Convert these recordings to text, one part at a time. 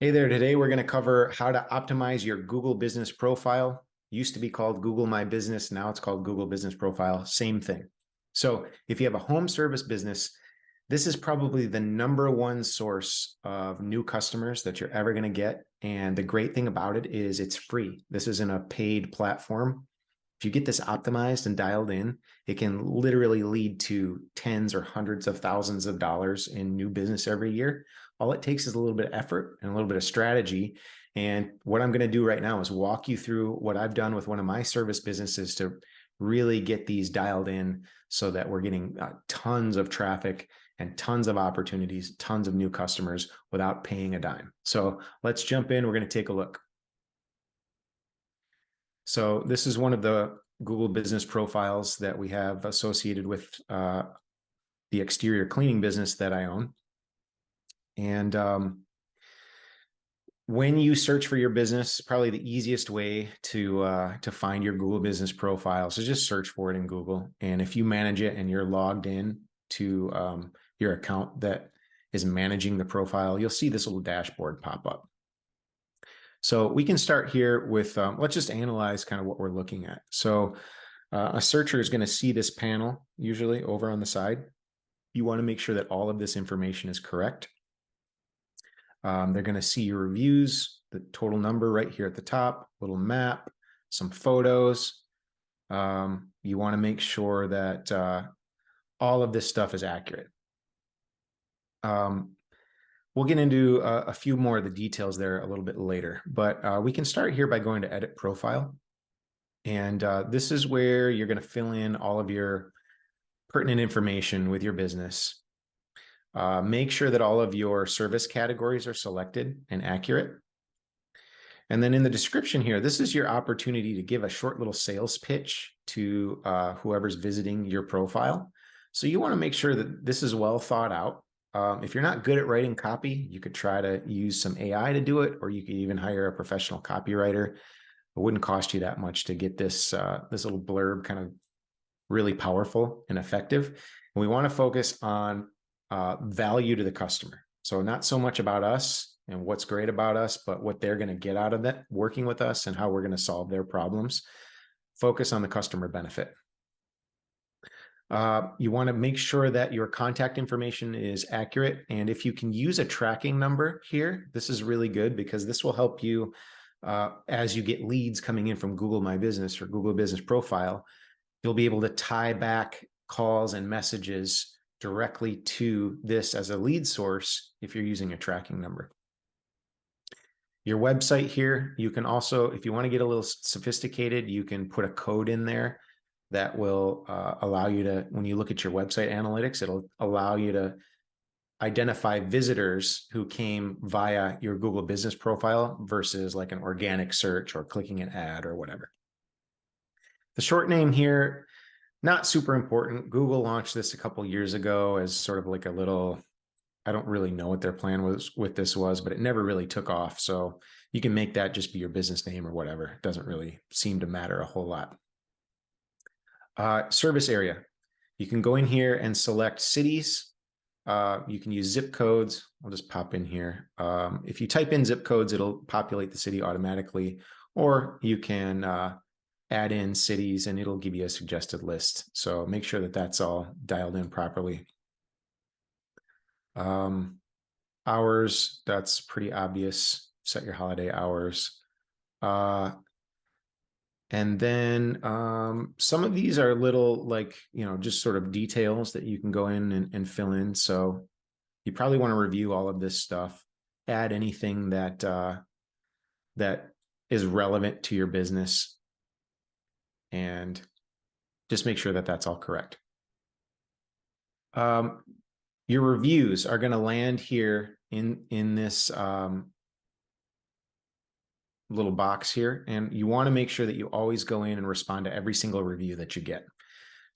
Hey there, today we're going to cover how to optimize your Google Business Profile. Used to be called Google My Business, now it's called Google Business Profile, same thing. So if you have a home service business, this is probably the number one source of new customers that you're ever going to get. And the great thing about it is it's free. This isn't a paid platform. If you get this optimized and dialed in, it can literally lead to tens or hundreds of thousands of dollars in new business every year. All it takes is a little bit of effort and a little bit of strategy. And what I'm going to do right now is walk you through what I've done with one of my service businesses to really get these dialed in so that we're getting tons of traffic and tons of opportunities, tons of new customers without paying a dime. So let's jump in. We're going to take a look. So this is one of the Google Business Profiles that we have associated with the exterior cleaning business that I own. And when you search for your business, probably the easiest way to find your Google Business Profile. So just search for it in Google. And if you manage it and you're logged in to your account that is managing the profile, you'll see this little dashboard pop up. So we can start here with, let's just analyze kind of what we're looking at. So a searcher is going to see this panel usually over on the side. You want to make sure that all of this information is correct. They're going to see your reviews, the total number right here at the top, little map, some photos. You want to make sure that all of this stuff is accurate. We'll get into a few more of the details there a little bit later, but we can start here by going to Edit Profile. And this is where you're going to fill in all of your pertinent information with your business. Make sure that all of your service categories are selected and accurate. And then in the description here, this is your opportunity to give a short little sales pitch to whoever's visiting your profile. So you want to make sure that this is well thought out. If you're not good at writing copy, you could try to use some AI to do it, or you could even hire a professional copywriter. It wouldn't cost you that much to get this little blurb kind of really powerful and effective. And we want to focus on value to the customer. So not so much about us and what's great about us, but what they're going to get out of that working with us and how we're going to solve their problems. Focus on the customer benefit. You want to make sure that your contact information is accurate. And if you can use a tracking number here, this is really good because this will help you as you get leads coming in from Google My Business or Google Business Profile. You'll be able to tie back calls and messages directly to this as a lead source if you're using a tracking number. Your website here, you can also, if you want to get a little sophisticated, you can put a code in there that will allow you to, when you look at your website analytics, it'll allow you to identify visitors who came via your Google Business Profile versus like an organic search or clicking an ad or whatever. The short name here, not super important. Google launched this a couple years ago as sort of like a little, I don't really know what their plan was with this was, but it never really took off. So you can make that just be your business name or whatever. It doesn't really seem to matter a whole lot. Service area. You can go in here and select cities. You can use zip codes. I'll just pop in here. If you type in zip codes, it'll populate the city automatically, or you can add in cities and it'll give you a suggested list. So make sure that that's all dialed in properly. Hours, that's pretty obvious. Set your holiday hours. And then some of these are little like, just sort of details that you can go in and fill in. So you probably want to review all of this stuff, add anything that that is relevant to your business, and just make sure that that's all correct. Your reviews are going to land here in this little box here, and you want to make sure that you always go in and respond to every single review that you get.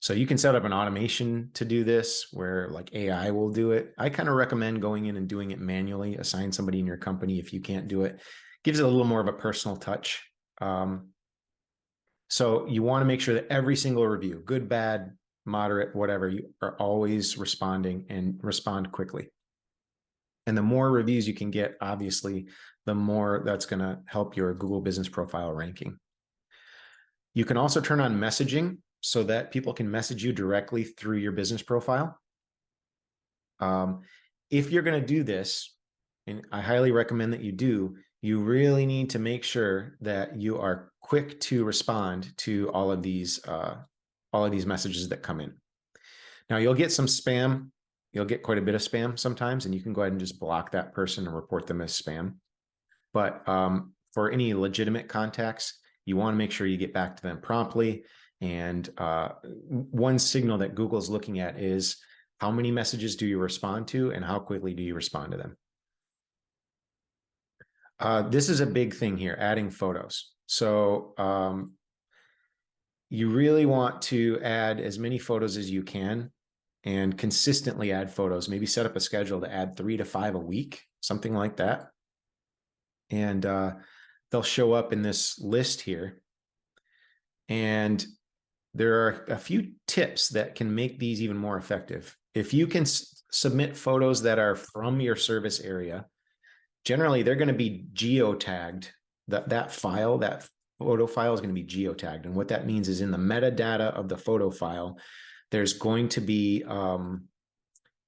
So you can set up an automation to do this where like AI will do it. I kind of recommend going in and doing it manually. Assign somebody in your company if you can't do it. Gives it a little more of a personal touch. So you want to make sure that every single review, good, bad, moderate, whatever, you are always responding and respond quickly. And the more reviews you can get, obviously, the more that's going to help your Google Business Profile ranking. You can also turn on messaging so that people can message you directly through your business profile. If you're going to do this, and I highly recommend that you do, you really need to make sure that you are quick to respond to all of these messages that come in. Now, you'll get some spam. You'll get quite a bit of spam sometimes, and you can go ahead and just block that person and report them as spam. But for any legitimate contacts, you want to make sure you get back to them promptly. And one signal that Google's looking at is how many messages do you respond to and how quickly do you respond to them? This is a big thing here, adding photos. So you really want to add as many photos as you can and consistently add photos. Maybe set up a schedule to add 3 to 5 a week, something like that. And they'll show up in this list here. And there are a few tips that can make these even more effective. If you can submit photos that are from your service area, generally they're going to be geotagged. That photo file is going to be geotagged. And what that means is in the metadata of the photo file, there's going to be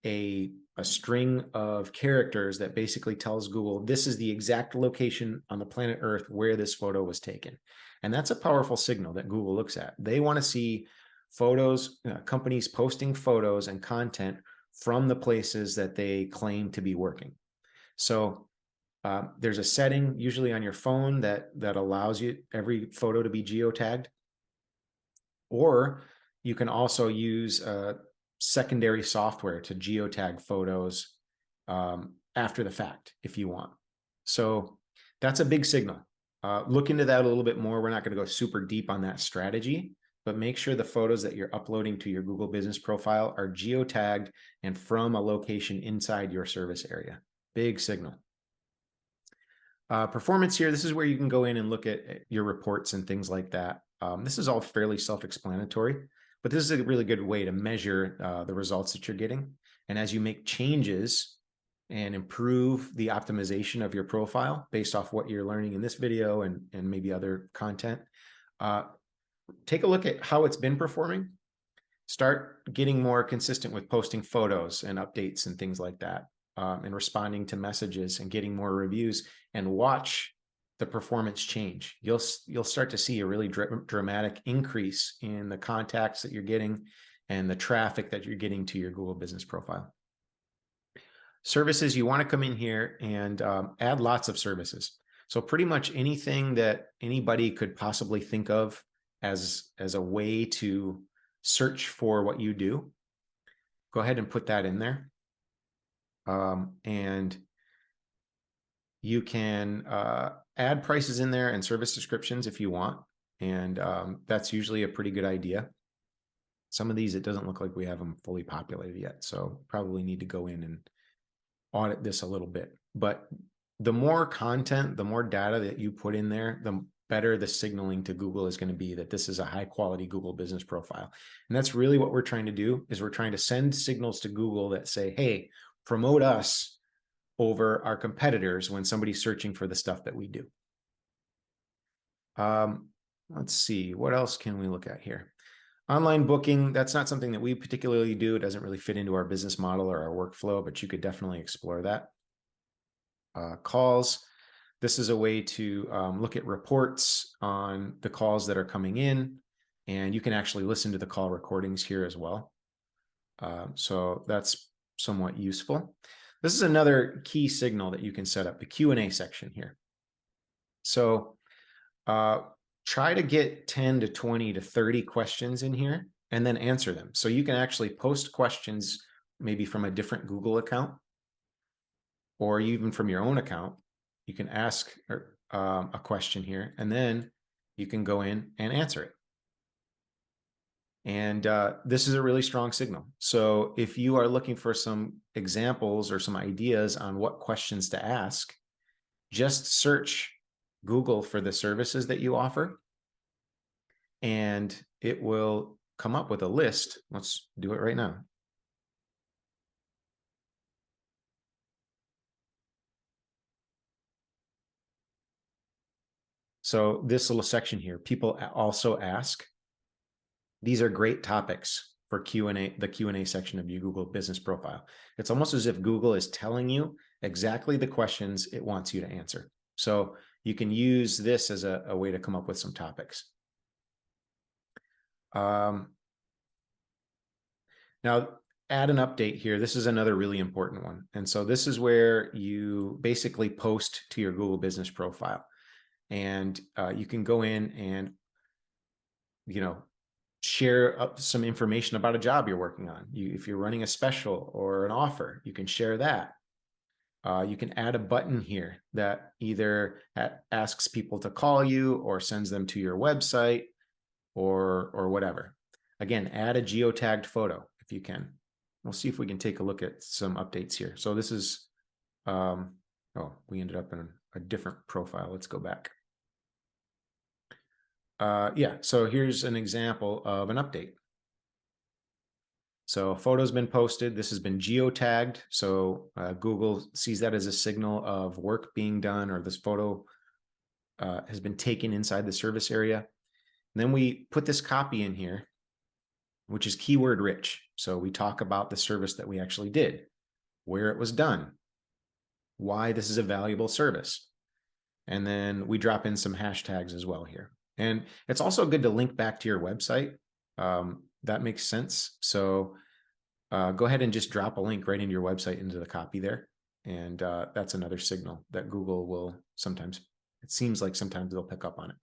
a string of characters that basically tells Google, this is the exact location on the planet Earth where this photo was taken. And that's a powerful signal that Google looks at. They want to see photos, companies posting photos and content from the places that they claim to be working. So there's a setting usually on your phone that allows you every photo to be geotagged. Or you can also use secondary software to geotag photos after the fact if you want. So that's a big signal. Look into that a little bit more. We're not going to go super deep on that strategy, but make sure the photos that you're uploading to your Google Business Profile are geotagged and from a location inside your service area. Big signal. Performance here, this is where you can go in and look at your reports and things like that. This is all fairly self-explanatory, but this is a really good way to measure the results that you're getting. And as you make changes and improve the optimization of your profile based off what you're learning in this video and maybe other content, take a look at how it's been performing. Start getting more consistent with posting photos and updates and things like that, and responding to messages and getting more reviews, and watch the performance change. You'll start to see a really dramatic increase in the contacts that you're getting and the traffic that you're getting to your Google Business Profile. Services, you want to come in here and add lots of services. So pretty much anything that anybody could possibly think of as a way to search for what you do, go ahead and put that in there. And you can add prices in there and service descriptions if you want. And that's usually a pretty good idea. Some of these, it doesn't look like we have them fully populated yet. So probably need to go in and audit this a little bit. But the more content, the more data that you put in there, the better the signaling to Google is going to be that this is a high quality Google Business Profile. And that's really what we're trying to do, is we're trying to send signals to Google that say, hey, promote us over our competitors when somebody's searching for the stuff that we do. Let's see, what else can we look at here? Online booking, that's not something that we particularly do. It doesn't really fit into our business model or our workflow, but you could definitely explore that. Calls, this is a way to look at reports on the calls that are coming in, and you can actually listen to the call recordings here as well. So that's somewhat useful. This is another key signal that you can set up, the Q&A section here. So try to get 10 to 20 to 30 questions in here and then answer them. So you can actually post questions maybe from a different Google account or even from your own account. You can ask a question here and then you can go in and answer it. And this is a really strong signal. So if you are looking for some examples or some ideas on what questions to ask, just search Google for the services that you offer, and it will come up with a list. Let's do it right now. So this little section here, people also ask. These are great topics for Q&A, the Q&A section of your Google Business Profile. It's almost as if Google is telling you exactly the questions it wants you to answer. So you can use this as a way to come up with some topics. Now, add an update here. This is another really important one. And so this is where you basically post to your Google Business Profile. And you can go in and, share some information about a job you're working on. If you're running a special or an offer, you can share that. You can add a button here that either asks people to call you or sends them to your website or whatever. Again, add a geotagged photo if you can. We'll see if we can take a look at some updates here. So this is, oh, we ended up in a different profile. Let's go back. Yeah, so here's an example of an update. So a photo's been posted. This has been geotagged. So Google sees that as a signal of work being done, or this photo has been taken inside the service area. And then we put this copy in here, which is keyword rich. So we talk about the service that we actually did, where it was done, why this is a valuable service. And then we drop in some hashtags as well here. And it's also good to link back to your website. That makes sense. So go ahead and just drop a link right into your website into the copy there. And that's another signal that Google will sometimes, it seems like sometimes they'll pick up on it.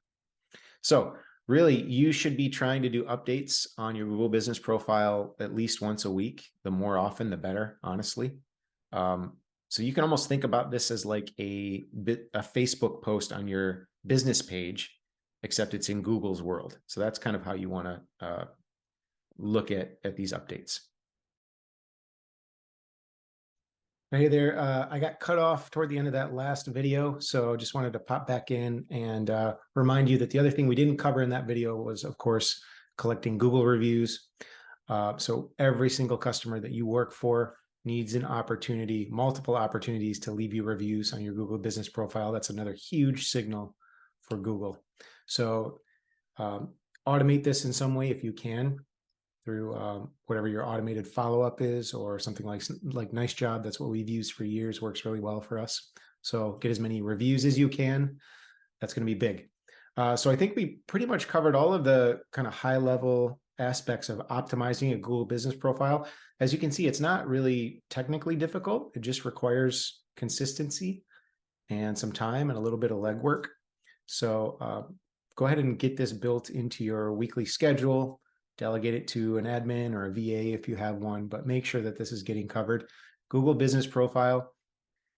So really, you should be trying to do updates on your Google Business Profile at least once a week. The more often, the better, honestly. So you can almost think about this as like a Facebook post on your business page, except it's in Google's world. So that's kind of how you want to look at these updates. Hey there, I got cut off toward the end of that last video, so just wanted to pop back in and remind you that the other thing we didn't cover in that video was, of course, collecting Google reviews. So every single customer that you work for needs an opportunity, multiple opportunities to leave you reviews on your Google Business Profile. That's another huge signal for Google. So automate this in some way if you can, through whatever your automated follow-up is, or something like Nice Job. That's what we've used for years, works really well for us. So get as many reviews as you can. That's going to be big. So I think we pretty much covered all of the kind of high-level aspects of optimizing a Google Business Profile. As you can see, it's not really technically difficult. It just requires consistency and some time and a little bit of legwork. So go ahead and get this built into your weekly schedule. Delegate it to an admin or a VA if you have one, but make sure that this is getting covered. Google Business Profile,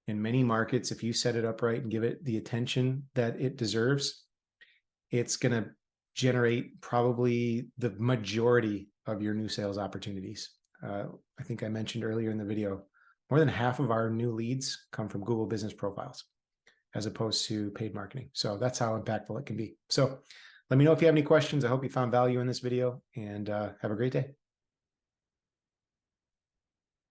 in many markets, if you set it up right and give it the attention that it deserves, it's going to generate probably the majority of your new sales opportunities. I think I mentioned earlier in the video, more than half of our new leads come from Google Business Profiles as opposed to paid marketing. So that's how impactful it can be. So let me know if you have any questions. I hope you found value in this video, and have a great day.